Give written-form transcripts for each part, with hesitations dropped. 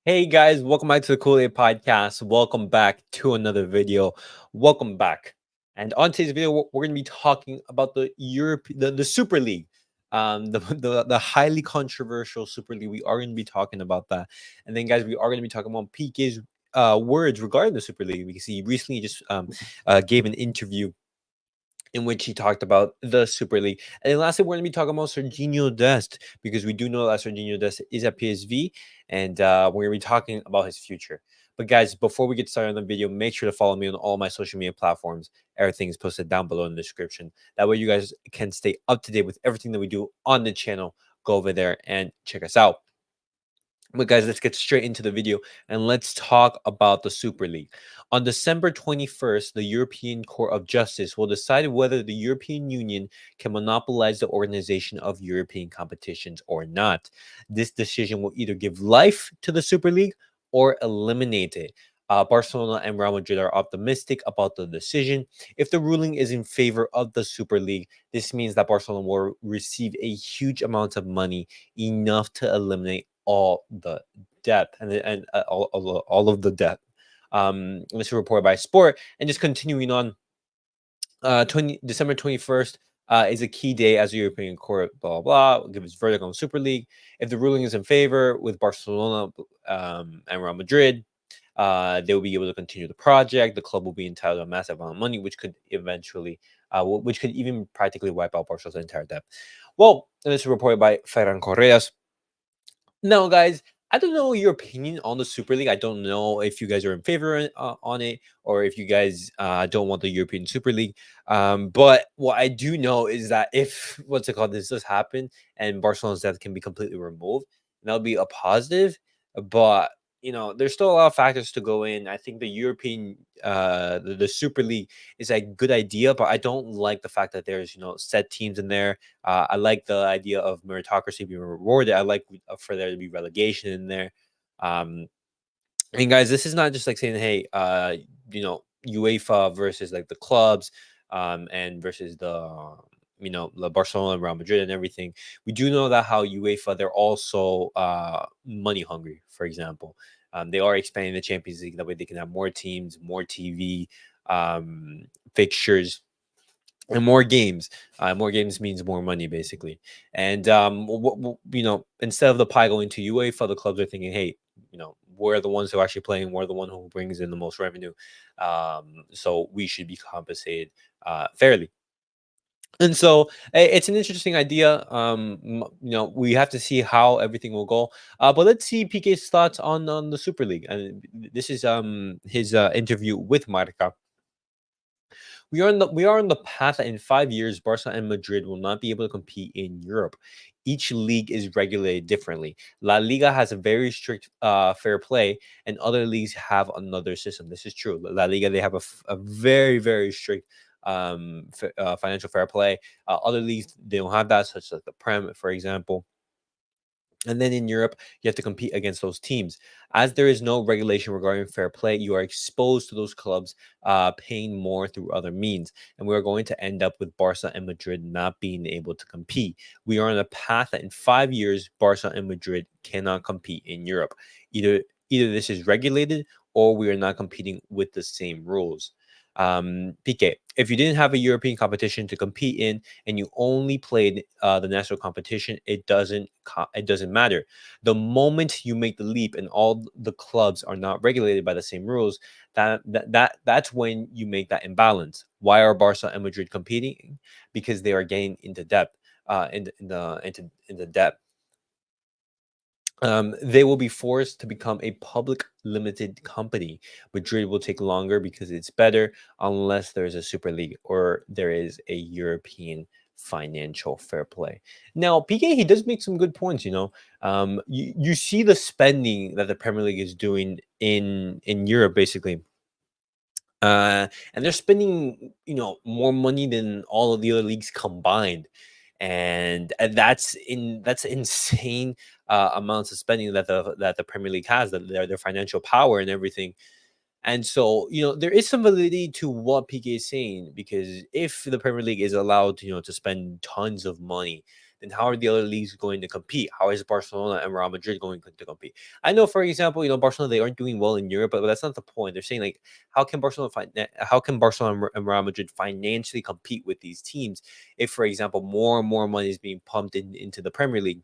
Hey guys, welcome back to the Kool Aid Podcast. Welcome back to another video. Welcome back. And on today's video, we're going to be talking about the the Super League, the highly controversial Super League. We are going to be talking about that, and then guys, we are going to be talking about Pique's words regarding the Super League because he recently just gave an interview in which he talked about the Super League. And then lastly, we're going to be talking about Sergino Dest because we do know that Sergino Dest is at PSV, and we're going to be talking about his future. But guys, before we get started on the video, make sure to follow me on all my social media platforms. Everything is posted down below in the description. That way you guys can stay up to date with everything that we do on the channel. Go over there and check us out. But guys, let's get straight into the video and let's talk about the Super League. On December 21st, the European Court of Justice will decide whether the European Union can monopolize the organization of European competitions or not. This decision will either give life to the Super League or eliminate it. Barcelona and Real Madrid are optimistic about the decision. If the ruling is in favor of the Super League, this means that Barcelona will receive a huge amount of money, enough to eliminate all the debt and all of the debt. This is reported by Sport. And just continuing on, December 21st is a key day as the European Court, blah, blah, will give its verdict on the Super League. If the ruling is in favor with Barcelona and Real Madrid, they will be able to continue the project. The club will be entitled to a massive amount of money, which could eventually, which could even practically wipe out Barcelona's entire debt. Well, this is reported by Ferran Correas. Now, guys, I don't know your opinion on the Super League. I don't know if you guys are in favor on it or if you guys don't want the European Super League. But what I do know is that if what's it called, this does happen and Barcelona's debt can be completely removed, that'll be a positive. But there's still a lot of factors to go in. I think the European, the Super League is a good idea, but I don't like the fact that there's set teams in there. I like the idea of meritocracy being rewarded. I like for there to be relegation in there. Um, and guys, this is not just like saying, hey, UEFA versus like the clubs, and versus the Barcelona and Real Madrid and everything. We do know that how UEFA, they're also money hungry. For example, they are expanding the Champions League, that way they can have more teams, more TV fixtures, and more games. More games means more money, basically. And instead of the pie going to UEFA, the clubs are thinking, hey, we're the ones who are actually playing. We're the one who brings in the most revenue, so we should be compensated fairly. And so it's an interesting idea. We have to see how everything will go. But let's see Pique's thoughts on the Super League. And this is his interview with Marca. We are on the path that in 5 years, Barca and Madrid will not be able to compete in Europe. Each league is regulated differently. La Liga has a very strict fair play, and other leagues have another system. This is true. La Liga, they have a very, very strict financial fair play. Other leagues, they don't have that, such as the Prem, for example. And then in Europe, you have to compete against those teams. As there is no regulation regarding fair play, you are exposed to those clubs paying more through other means. And we're going to end up with Barca and Madrid not being able to compete. We are on a path that in 5 years, Barca and Madrid cannot compete in Europe. Either this is regulated or we are not competing with the same rules. Pique, if you didn't have a European competition to compete in and you only played the national competition, it doesn't matter. The moment you make the leap and all the clubs are not regulated by the same rules, that's when you make that imbalance. Why are Barca and Madrid competing? Because they are getting into debt, into debt. They will be forced to become a public limited company. Madrid will take longer because it's better, unless there's a Super League or there is a European financial fair play. Now, PK, he does make some good points. You see the spending that the Premier League is doing in Europe, basically. And they're spending, more money than all of the other leagues combined, and that's insane amounts of spending that the Premier League has, that their financial power and everything. And so, there is some validity to what PK is saying, because if the Premier League is allowed, to spend tons of money, then how are the other leagues going to compete? How is Barcelona and Real Madrid going to compete? I know, for example, Barcelona, they aren't doing well in Europe, but that's not the point. They're saying like, how can Barcelona and Real Madrid financially compete with these teams if, for example, more and more money is being pumped into the Premier League?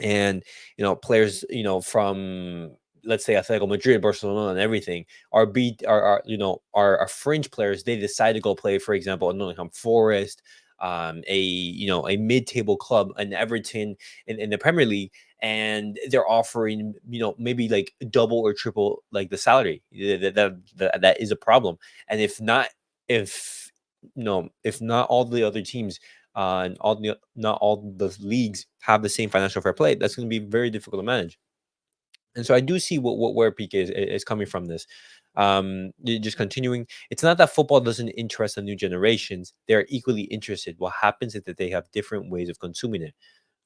And players from, let's say, Atletico Madrid, Barcelona, and everything are fringe players. They decide to go play, for example, in Nottingham Forest, a mid-table club, an Everton in the Premier League, and they're offering maybe like double or triple like the salary. That is a problem. And if if not all the other teams and not all the leagues have the same financial fair play, that's going to be very difficult to manage. And so I do see where Pique is coming from this. Just continuing, it's not that football doesn't interest the new generations; they are equally interested. What happens is that they have different ways of consuming it.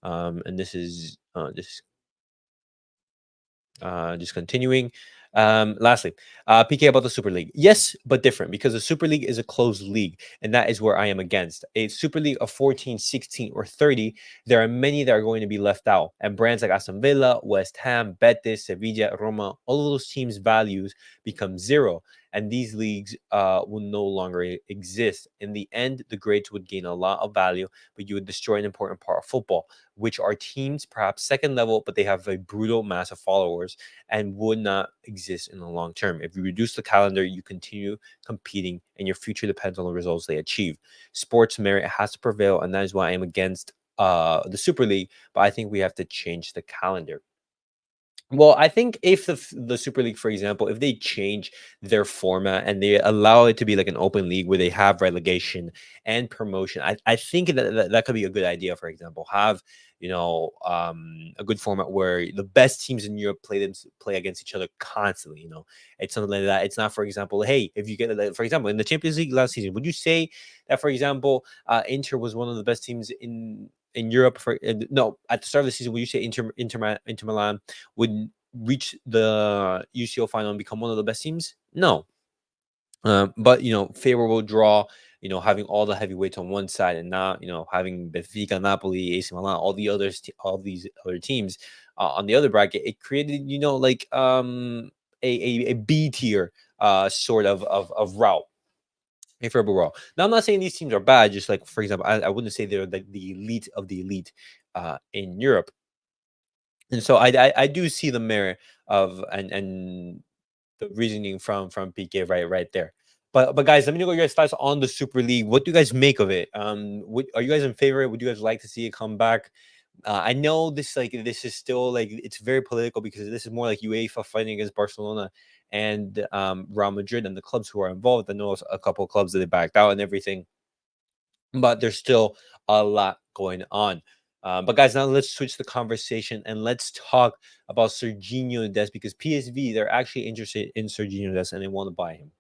And this is just continuing. Lastly, PK about the Super League. Yes, but different because the Super League is a closed league, and that is where I am against. A Super League of 14, 16, or 30, there are many that are going to be left out. And brands like Aston Villa, West Ham, Betis, Sevilla, Roma, all of those teams' values become zero. And these leagues will no longer exist. In the end, the grades would gain a lot of value, but you would destroy an important part of football, which are teams perhaps second level, but they have a brutal mass of followers and would not exist in the long term. If you reduce the calendar, you continue competing, and your future depends on the results they achieve. Sports merit has to prevail, and that is why I am against the Super League, but I think we have to change the calendar. Well, I think if the Super League, for example, if they change their format and they allow it to be like an open league where they have relegation and promotion, I think that could be a good idea. For example, have a good format where the best teams in Europe play against each other constantly. It's something like that. It's not, for example, hey, if you get like, for example, in the Champions League last season, would you say that, for example, Inter was one of the best teams in Europe? For no, at the start of the season, would you say Inter Milan would reach the UCL final and become one of the best teams? No. But favorable draw, having all the heavyweights on one side and not, having Benfica, Napoli, AC Milan, all these other teams on the other bracket, it created, like a B tier sort of route. A favorable route. Now, I'm not saying these teams are bad. Just like, for example, I wouldn't say they're like the elite of the elite in Europe. And so I do see the merit of and the reasoning from PK right there. But guys, let me know your guys' thoughts on the Super League. What do you guys make of it? Are you guys in favor? Would you guys like to see it come back? I know this is still like it's very political because this is more like UEFA fighting against Barcelona and Real Madrid and the clubs who are involved. I know a couple of clubs that they backed out and everything, but there's still a lot going on. But guys, now let's switch the conversation and let's talk about Sergino Dest because PSV, they're actually interested in Sergino Dest and they want to buy him.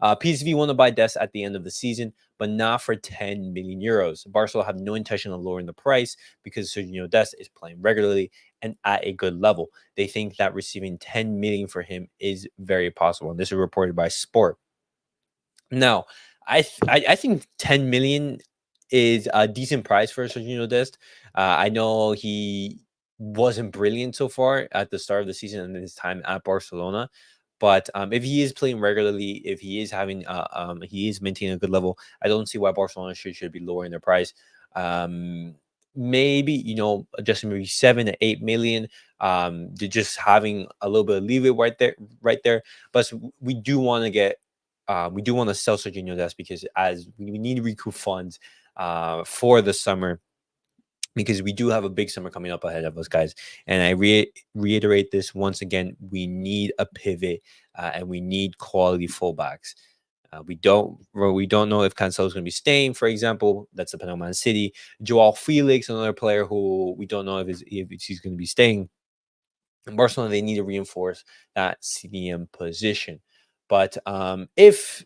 PSV want to buy Dest at the end of the season, but not for 10 million euros. Barcelona have no intention of lowering the price because Sergino Dest is playing regularly and at a good level. They think that receiving 10 million for him is very possible. And this is reported by Sport. Now, I think 10 million is a decent price for Sergino Dest. I know he wasn't brilliant so far at the start of the season and his time at Barcelona, but if he is playing regularly, if he is he is maintaining a good level, I don't see why Barcelona should be lowering their price. Um, Maybe adjusting maybe 7 to 8 million. Just having a little bit of leeway right there. But we do want to get we do want to sell Sergio Dest because as we need to recoup funds for the summer because we do have a big summer coming up ahead of us, guys. And I reiterate this once again: we need a pivot and we need quality fullbacks. We don't know if Cancelo is going to be staying. For example, that's depending on Man City. Joao Felix, another player who we don't know if he's going to be staying. In Barcelona, they need to reinforce that CDM position. But if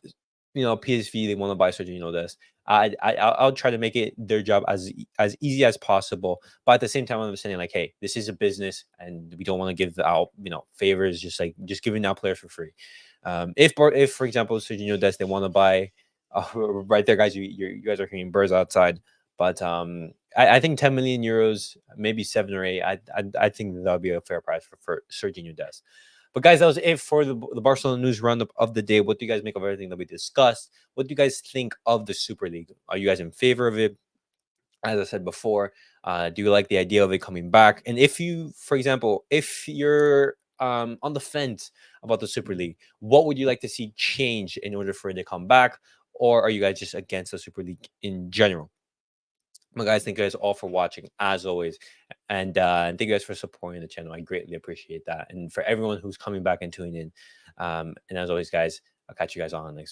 PSV they want to buy Sergio Dest, I'll try to make it their job as easy as possible. But at the same time, I'm understanding like, hey, this is a business, and we don't want to give out favors, just giving out players for free. If for example Sergio Dest they want to buy, right there, guys, you guys are hearing birds outside. But I think 10 million euros, maybe 7 or 8. I think that would be a fair price for Sergio Dest. But guys, that was it for the Barcelona news roundup of the day. What do you guys make of everything that we discussed? What do you guys think of the Super League? Are you guys in favor of it? As I said before, do you like the idea of it coming back? And if you, for example, if you're on the fence about the Super League, what would you like to see change in order for it to come back? Or are you guys just against the Super League in general? Well, guys, thank you guys all for watching, as always. And thank you guys for supporting the channel. I greatly appreciate that. And for everyone who's coming back and tuning in. And as always, guys, I'll catch you guys on the next